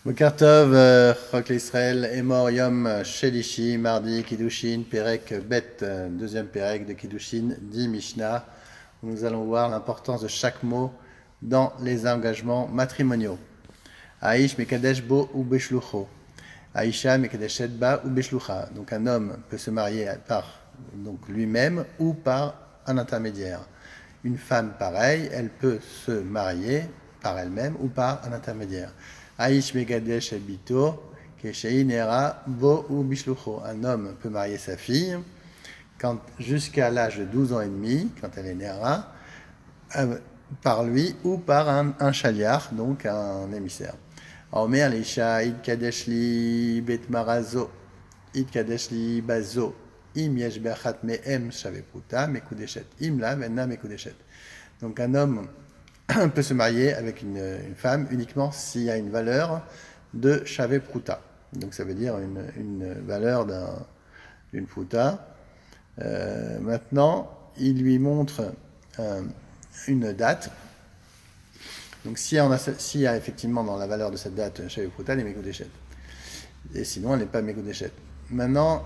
Boker Tov, Chok l'Israël, Emor Yom Shelishi, mardi, Kiddushin, Perek Bet, deuxième Perek de Kiddushin, 10 Mishnah, où nous allons voir l'importance de chaque mot dans les engagements matrimoniaux. Aish Mekadesh Bo ou Beshlucho. Aisha Mekadeshet Ba ou Beshlucha. Donc un homme peut se marier par donc lui-même ou par un intermédiaire. Une femme, pareil, elle peut se marier par elle-même ou par un intermédiaire. Aish Megadesh Bito, Keshei Nera Bo ou Bishlucho. Un homme peut marier sa fille jusqu'à l'âge de 12 ans et demi, quand elle est Nera, par lui ou par un chaliar, donc un émissaire. Omer l'isha id kadesh li bet marazo, id kadesh li bazo, im yesh be'achat me'em shaveputa, mekudeshet, im la venna mekudeshet. Donc un homme peut se marier avec une femme uniquement s'il y a une valeur de shavepruta. Donc ça veut dire une valeur d'une pruta. Maintenant, il lui montre une date. Donc s'il y a effectivement dans la valeur de cette date shavepruta, elle est mekodeshet. Et sinon, elle n'est pas mekodeshet. Maintenant,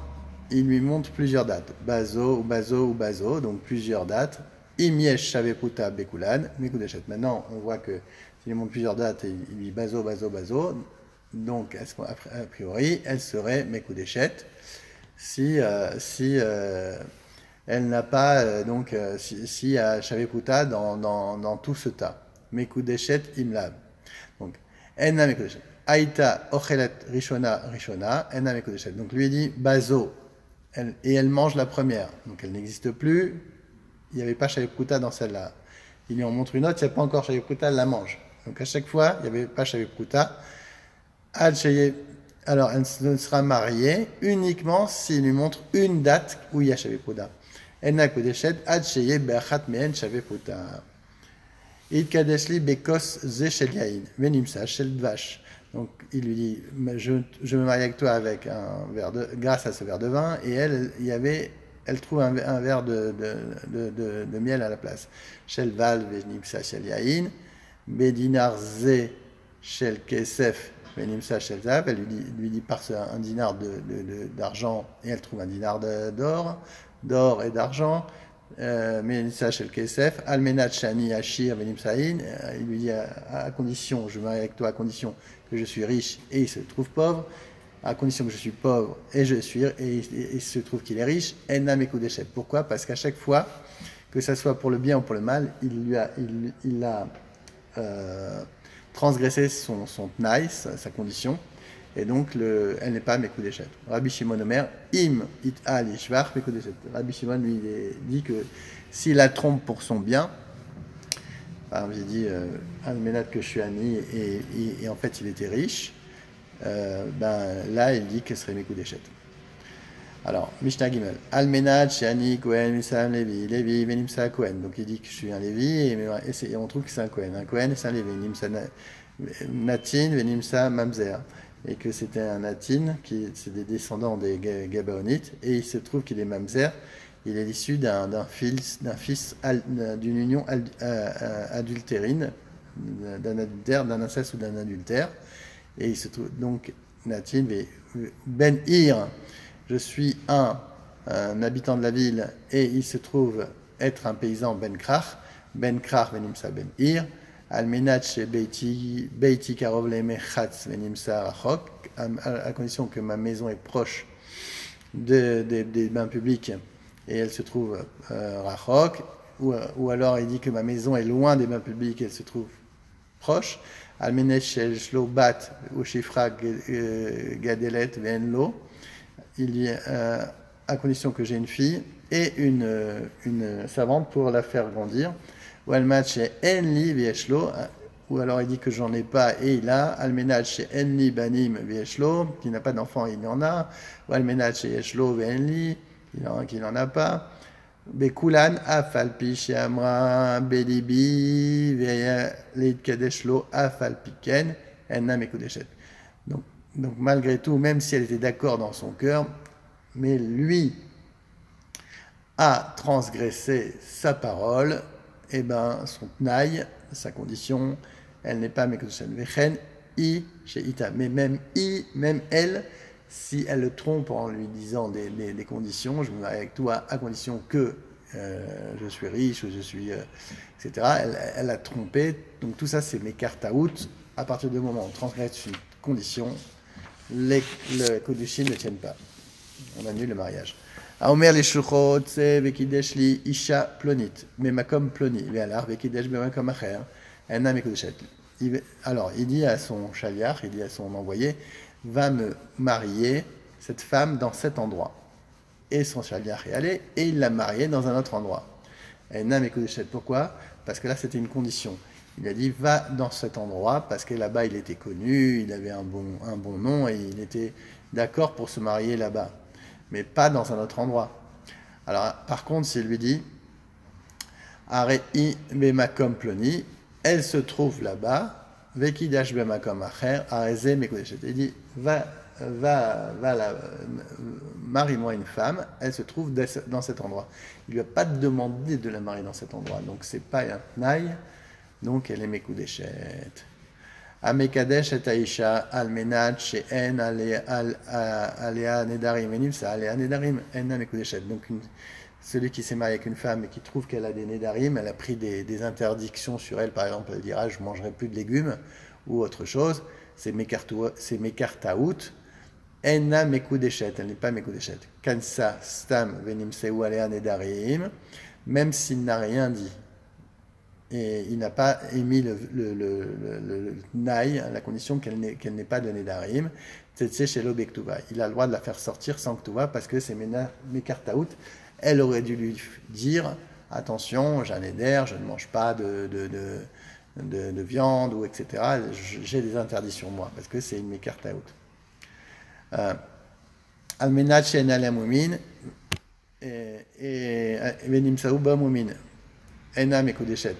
il lui montre plusieurs dates. Bazo ou bazo ou bazo, donc plusieurs dates. Imiesh Shaveputa Bekulan, Mekudeshet. Maintenant, on voit que s'il lui montre plusieurs dates, il dit bazo, bazo, bazo. Donc, a priori, elle serait Mekudeshet si elle n'a pas, si y a Shaveputa dans tout ce tas. Mekudeshet Imlab. Donc, Enna Mekudeshet. Aïta Ochelet Rishona Rishona, Enna Mekudeshet. Donc, lui dit bazo. Et elle mange la première. Donc, elle n'existe plus. Il n'y avait pas Shavepruta dans celle-là. Il lui en montre une autre, il n'y a pas encore Shavepruta, elle la mange. Donc à chaque fois, il n'y avait pas Shavepruta. Alors elle ne sera mariée uniquement s'il lui montre une date où il y a Shavepruta. Enna Kodeshet, Ad Sheye Be'achat Me'en Shavepruta. Id Kadeshli Bekos Ze Shel Yain, Venimsa Shel Dvash. Donc il lui dit, je me marie avec toi avec grâce à ce verre de vin, et elle trouve un verre de miel à la place. Shel Val Venimsa Shel Yain, Bedinar Ze Shel Kesef Venimsa Shel Zav. Elle lui dit par un dinar d'argent, et elle trouve un dinar d'or et d'argent. Menimsa Shel Kesef, Almenat Shani Ashir Venimsaïn. Il lui dit à condition, je me marie avec toi à condition que je suis riche et il se trouve pauvre. À condition que je suis pauvre et il se trouve qu'il est riche, Enna Mekudeshet. Pourquoi? Parce qu'à chaque fois, que ce soit pour le bien ou pour le mal, il a transgressé son tnaï, sa condition, et donc elle n'est pas Mekudeshet. Rabbi Shimon Omer, Im it al yishvach Mekudeshet. Rabbi Shimon lui dit que s'il la trompe pour son bien, il dit Almenat que je suis Ani et en fait il était riche, là il dit que ce serait Mekudeshet. Alors, Mishnah Gimel, Almenat Shani Kohen Misam Levi, Levi Venimsa Kohen. Donc il dit que je suis un Lévi et on trouve que c'est un Kohen. Un Kohen c'est un Lévi, Venimsa Natin, Venimsa Mamzer. Et que c'était un Natin, c'est des descendants des Gabaonites, et il se trouve qu'il est Mamzer. Il est issu d'une union adultérine, d'un inceste ou d'un adultère. Et il se trouve donc Natin Ben Ir. Je suis un habitant de la ville et il se trouve être un paysan Ben Krach Venimsa Ben Ir. Almenat Beiti Karov Lemechatz Venimsa Rachok, à condition que ma maison est proche des bains publics et elle se trouve Rachok, ou alors il dit que ma maison est loin des bains publics et elle se trouve proche. Almenat Shelo Bat ou Shifra Gadelet Venlo. Il dit à condition que j'ai une fille et une servante pour la faire grandir. Ou almenat chez Enli Vieshlo, ou alors il dit que j'en ai pas et il a. Almenat chez Enli Banim Vieshlo, qui n'a pas d'enfant, il en a. Ou almenat chez Yeshlo Venli, qu'il n'en a pas. Bekulan Afalpi chez Amra Belibi Veyalit Kadeshlo Afalpiken Enna Mekudeshet. Donc malgré tout, même si elle était d'accord dans son cœur, mais lui a transgressé sa parole, et son tnaï, sa condition, elle n'est pas Mekudeshet. Vechen I chez Ita. Mais même I, même elle, si elle le trompe en lui disant des conditions, je me marie avec toi à condition que je suis riche ou je suis, etc. Elle a trompé. Donc tout ça, c'est mes cartes à out. À partir du moment où on transgresse une condition, le Kodushin ne tiennent pas. On annule le mariage. האומר לשלוחו צא וקידש לי אישה פלונית, ממקום פלוני, והלך וקידש במקום אחר, אינה מקודשת. Alors, il dit à son chaliar, il dit à son envoyé, va me marier cette femme dans cet endroit. Et son chaliar est allé, et il l'a mariée dans un autre endroit. Eina Mekodeshet. Pourquoi? Parce que là, c'était une condition. Il a dit, va dans cet endroit, parce que là-bas, il était connu, il avait un bon nom, et il était d'accord pour se marier là-bas. Mais pas dans un autre endroit. Alors, par contre, s'il lui dit, Arei bemakom ploni, elle se trouve là-bas, vekidash bemakom acher, areze mekodeshet. Il dit, va marie-moi une femme, elle se trouve dans cet endroit. Il lui a pas demandé de la marier dans cet endroit, donc c'est pas un tnaï, donc elle est mekodeshet. המקדש את האישה על מנת שאין עליה נדרים, ונמסה עליה נדרים, אינה מקודשת. Donc celui qui s'est marié avec une femme et qui trouve qu'elle a des nedarim, elle a pris des interdictions sur elle, par exemple, elle dira je ne mangerai plus de légumes ou autre chose, c'est mekartaout, ena mekudeshet, elle n'est pas mekudeshet. Kansa stam venimseu alea nedarim, même s'il n'a rien dit. Et il n'a pas émis le naï, la condition qu'elle n'ait pas de nedarim, tsetse shelo bektuva. Il a le droit de la faire sortir sans ktuva parce que c'est mekartaout. Elle aurait dû lui dire attention, j'ai un neder, je ne mange pas de viande ou etc. J'ai des interdictions moi parce que c'est une mekartaout. Almenat she'en alea mumin et venimsaou ba mumin ena mekodeshet.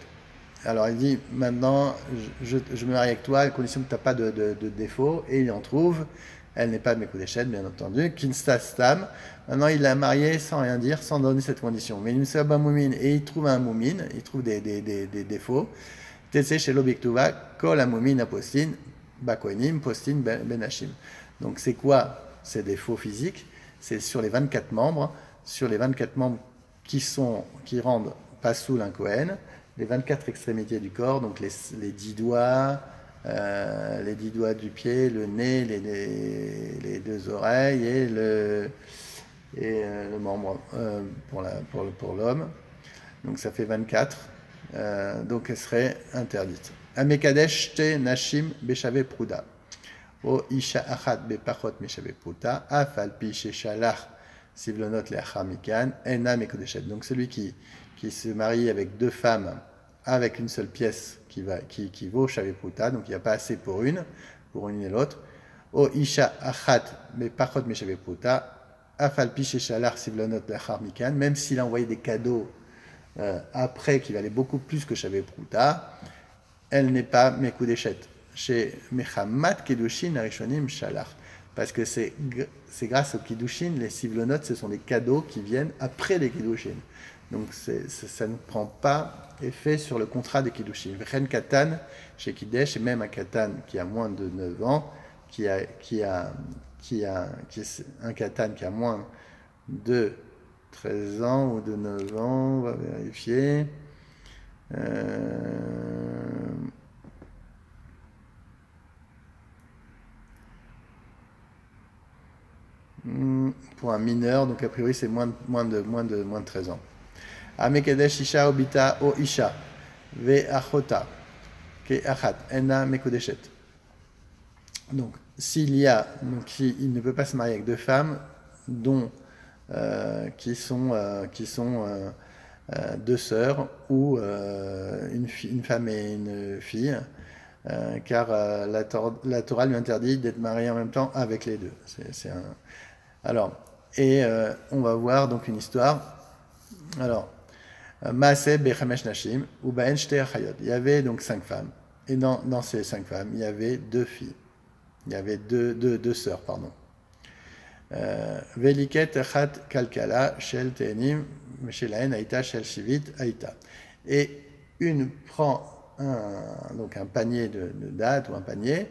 Alors il dit, maintenant, je me marie avec toi à condition que tu n'as pas de défaut, et il en trouve, elle n'est pas Mekodeshet, bien entendu, Kinsta Stam, maintenant il l'a mariée sans rien dire, sans donner cette condition. Mais il ba moumin, et il trouve un moumin, il trouve des défauts, Tetse chez l'objektuva, kol a moumin a postin, bakoinim, postin benachim. Donc c'est quoi ces défauts physiques? C'est sur les 24 membres, qui rendent pasoul un Kohen, les 24 extrémités du corps, donc les 10 doigts, les 10 doigts du pied, le nez, les 2 oreilles et le membre pour l'homme. Donc ça fait 24. Donc elle serait interdite. Amekadesh te nashim beshave pruda. O isha achat bepachot meshave pruta. Afal pi sheshalach sivlonot leachar mikan. Ena mekodeshet. Donc celui qui se marie avec 2 femmes avec une seule pièce qui vaut Shavepruta, donc il n'y a pas assez pour une et l'autre. O isha achat me pachot me Shavepruta, afal pi sheshalach sivlonot lachar mikan, même s'il a envoyé des cadeaux après qui valaient beaucoup plus que Shavepruta, elle n'est pas mekudeshet. Chez Mechamat Kedushin Arishonim Shalach. Parce que c'est grâce au Kiddushin, les sivlonot, ce sont des cadeaux qui viennent après les Kiddushin. Donc ça ne prend pas effet sur le contrat des Kiddushin. Vren Katan, chez Kiddesh, et même un Katan qui a moins de 9 ans, qui est un Katan qui a moins de 13 ans ou de 9 ans, on va vérifier. Pour un mineur, donc a priori c'est moins de 13 ans. Amekadesh isha obita o isha ve achota ke achat ena mekodeshet. Donc s'il ne peut pas se marier avec 2 femmes dont qui sont 2 sœurs ou une femme et une fille, car la Torah lui interdit d'être marié en même temps avec les 2. Alors, on va voir donc une histoire. Alors, Maaseh bechamesh nashim ou ba'en shte achayot. Il y avait donc 5 femmes. Et dans ces 5 femmes, il y avait 2 filles. Il y avait deux sœurs, pardon. Veliket achat kalkala shel te'enim shelahen aïta shel shivit aïta. Et une prend un panier de dattes ou un panier